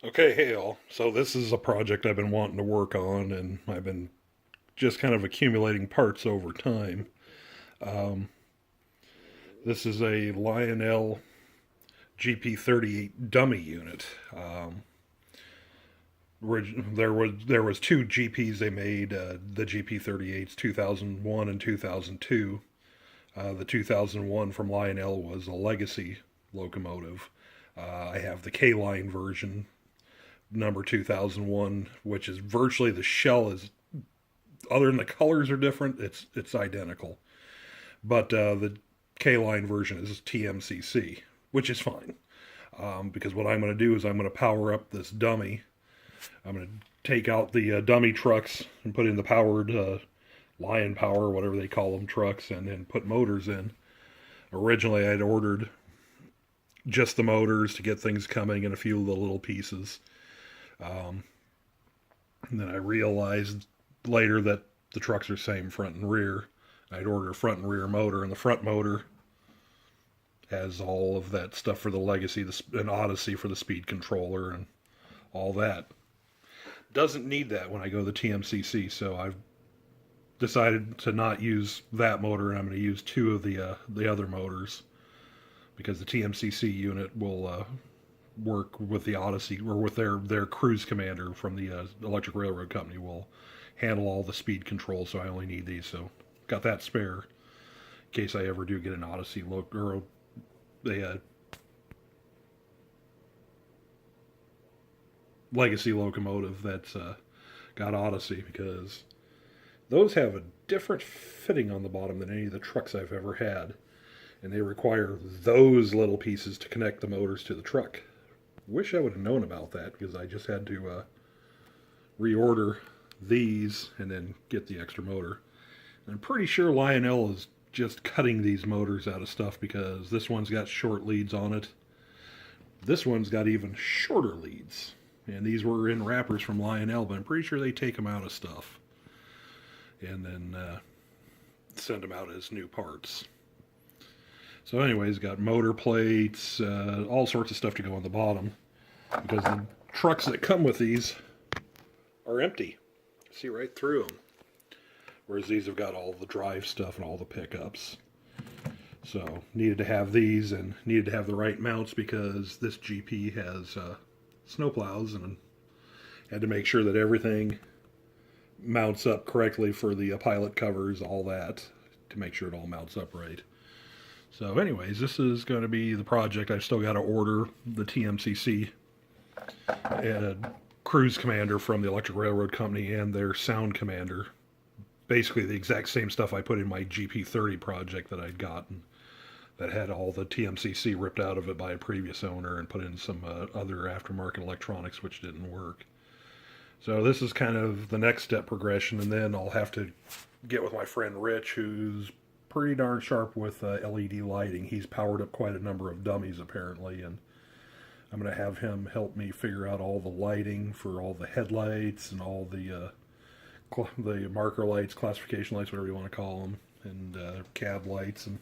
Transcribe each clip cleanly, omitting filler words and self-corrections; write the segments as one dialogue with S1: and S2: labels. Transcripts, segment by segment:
S1: Okay, hey all. So this is a project I've been wanting to work on, and I've been just kind of accumulating parts over time. Um, this is a Lionel GP30 dummy unit. There was two GPs they made, the GP38s 2001 and 2002. The 2001 from Lionel was a legacy locomotive. I have the K line version, number 2001, which is virtually the shell is, other than the colors are different, it's identical. But the K line version is TMCC, which is fine. Because what I'm going to do is I'm going to power up this dummy. I'm going to take out the dummy trucks and put in the powered Lion Power, whatever they call them, trucks, and then put motors in. Originally, I'd ordered just the motors to get things coming and a few of the little pieces. Um, and then I realized later that the trucks are same front and rear. I'd order a front and rear motor, and the front motor has all of that stuff for the Legacy, an Odyssey for the speed controller, and all that. Doesn't need that when I go to the TMCC, so I've decided to not use that motor, and I'm going to use two of the other motors because the TMCC unit will work with the Odyssey, or with their Cruise Commander from the Electric Railroad Company will handle all the speed control, so I only need these. So got that spare in case I ever do get an Odyssey or a legacy locomotive that's got Odyssey, because those have a different fitting on the bottom than any of the trucks I've ever had, and they require those little pieces to connect the motors to the truck. Wish I would have known about that, because I just had to reorder these and then get the extra motor. And I'm pretty sure Lionel is just cutting these motors out of stuff, because this one's got short leads on it. This one's got even shorter leads. And these were in wrappers from Lionel, but I'm pretty sure they take them out of stuff and then send them out as new parts. So anyways, got motor plates, all sorts of stuff to go on the bottom, because the trucks that come with these are empty. See right through them. Whereas these have got all the drive stuff and all the pickups. So needed to have these, and needed to have the right mounts, because this GP has snowplows, and had to make sure that everything mounts up correctly for the pilot covers, all that, to make sure it all mounts up right. So anyways, this is going to be the project. I've still got to order the TMCC and Cruise Commander from the Electric Railroad Company, and their Sound Commander. Basically the exact same stuff I put in my GP30 project that I'd gotten, that had all the TMCC ripped out of it by a previous owner and put in some other aftermarket electronics, which didn't work. So this is kind of the next step progression, and then I'll have to get with my friend Rich, who's pretty darn sharp with LED lighting. He's powered up quite a number of dummies apparently, and I'm going to have him help me figure out all the lighting for all the headlights and all the marker lights, classification lights, whatever you want to call them, and cab lights and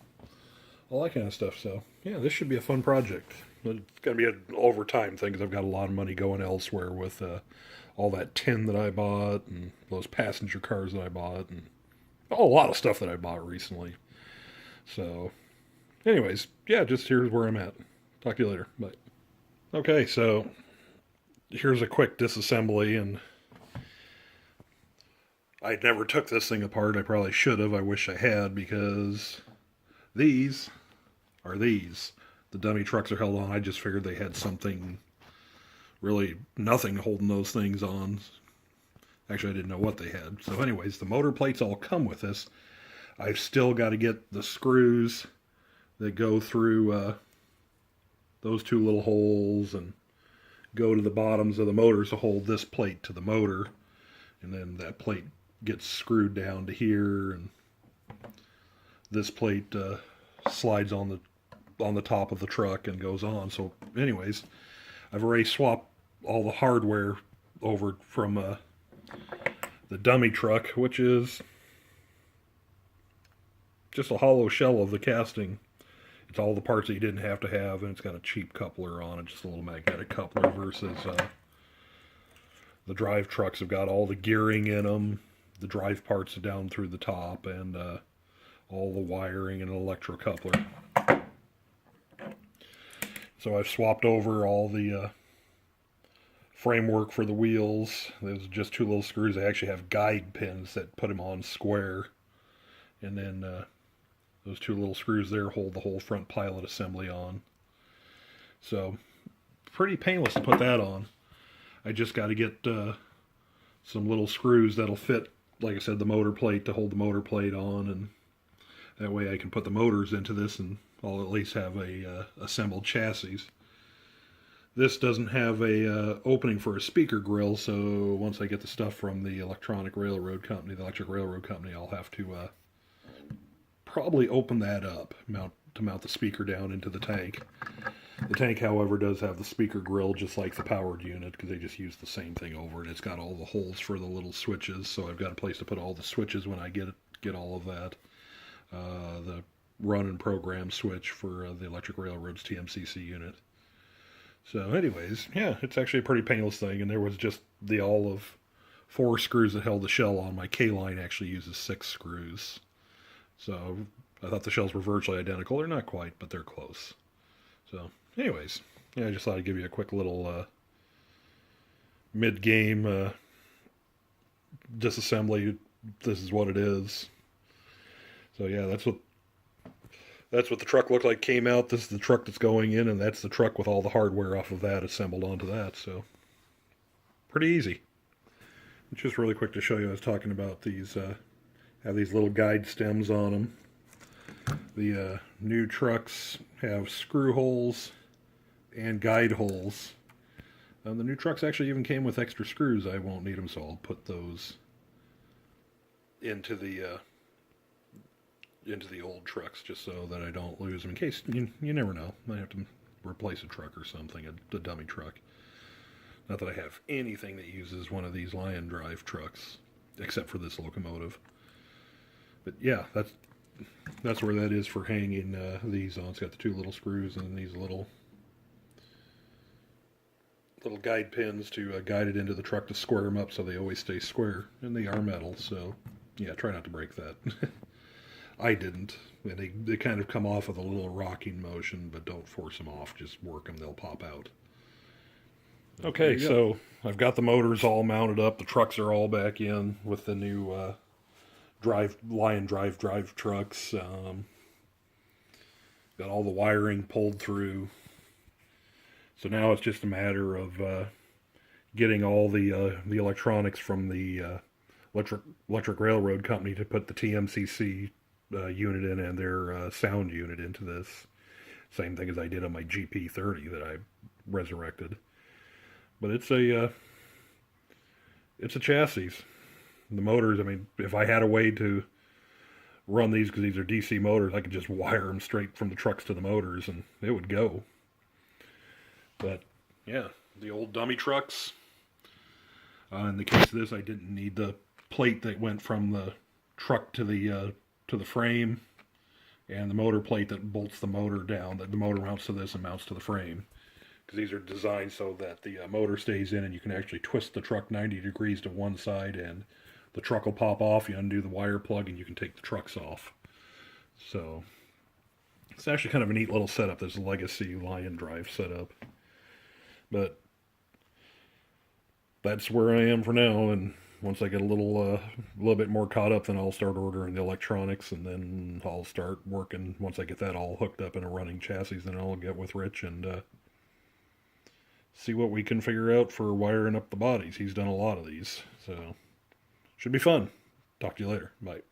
S1: all that kind of stuff. So yeah, this should be a fun project. It's going to be an overtime thing, because I've got a lot of money going elsewhere with all that tin that I bought, and those passenger cars that I bought, and a lot of stuff that I bought recently. So anyways, yeah, just here's where I'm at. Talk to you later. Bye. Okay, so here's a quick disassembly, and I never took this thing apart. I probably should have. I wish I had, because these are these. The dummy trucks are held on. I just figured they had something, really nothing holding those things on. Actually, I didn't know what they had. So anyways, the motor plates all come with this. I've still got to get the screws that go through those two little holes and go to the bottoms of the motors to hold this plate to the motor. And then that plate gets screwed down to here, and this plate slides on the top of the truck and goes on. So anyways, I've already swapped all the hardware over from the dummy truck, which is just a hollow shell of the casting. It's all the parts that you didn't have to have, and it's got a cheap coupler on it, just a little magnetic coupler, versus The drive trucks have got all the gearing in them, the drive parts down through the top, and all the wiring and electrocoupler. So I've swapped over all the framework for the wheels. There's just two little screws. They actually have guide pins that put them on square. And then those two little screws there hold the whole front pilot assembly on. So pretty painless to put that on. I just got to get some little screws that'll fit, like I said, the motor plate to hold the motor plate on, and that way I can put the motors into this and I'll at least have a assembled chassis. This doesn't have a opening for a speaker grill, so once I get the stuff from the electric railroad company, I'll have to probably open that up to mount the speaker down into the tank. The tank, however, does have the speaker grill just like the powered unit, because they just use the same thing over it. It's got all the holes for the little switches, so I've got a place to put all the switches when I get all of that. The run and program switch for the Electric Railroad's TMCC unit. So anyways, yeah, it's actually a pretty painless thing, and there was just all of 4 screws that held the shell on. My K-line actually uses 6 screws. So I thought the shells were virtually identical. They're not quite, but they're close. So anyways, yeah, I just thought I'd give you a quick little mid-game disassembly. This is what it is. So yeah, that's what the truck looked like came out. This is the truck that's going in, and that's the truck with all the hardware off of that assembled onto that. So pretty easy. Just really quick to show you, I was talking about these, have these little guide stems on them. The new trucks have screw holes and guide holes. The new trucks actually even came with extra screws. I won't need them, so I'll put those into the old trucks just so that I don't lose them. In case, you never know, I have to replace a truck or something, a dummy truck. Not that I have anything that uses one of these Lion drive trucks, except for this locomotive. But yeah, that's where that is for hanging these on. It's got the 2 little screws and these little guide pins to guide it into the truck to square them up so they always stay square. And they are metal, so yeah, try not to break that. I didn't. They kind of come off with a little rocking motion, but don't force them off. Just work them, they'll pop out. Okay, so I've got the motors all mounted up. The trucks are all back in with the new Lion drive trucks. Got all the wiring pulled through. So now it's just a matter of getting all the electronics from the electric railroad company to put the TMCC unit in and their sound unit into this. Same thing as I did on my GP30 that I resurrected. But it's a chassis. The motors, I mean, if I had a way to run these, because these are DC motors, I could just wire them straight from the trucks to the motors and it would go. But yeah, the old dummy trucks. In the case of this, I didn't need the plate that went from the truck to the frame, and the motor plate that bolts the motor down. That the motor mounts to this and mounts to the frame. Because these are designed so that the motor stays in, and you can actually twist the truck 90 degrees to one side, and the truck will pop off. You undo the wire plug, and you can take the trucks off. So it's actually kind of a neat little setup. This legacy Lion drive setup. But that's where I am for now, and once I get a little bit more caught up, then I'll start ordering the electronics, and then I'll start working. Once I get that all hooked up in a running chassis, then I'll get with Rich and see what we can figure out for wiring up the bodies. He's done a lot of these, so should be fun. Talk to you later. Bye.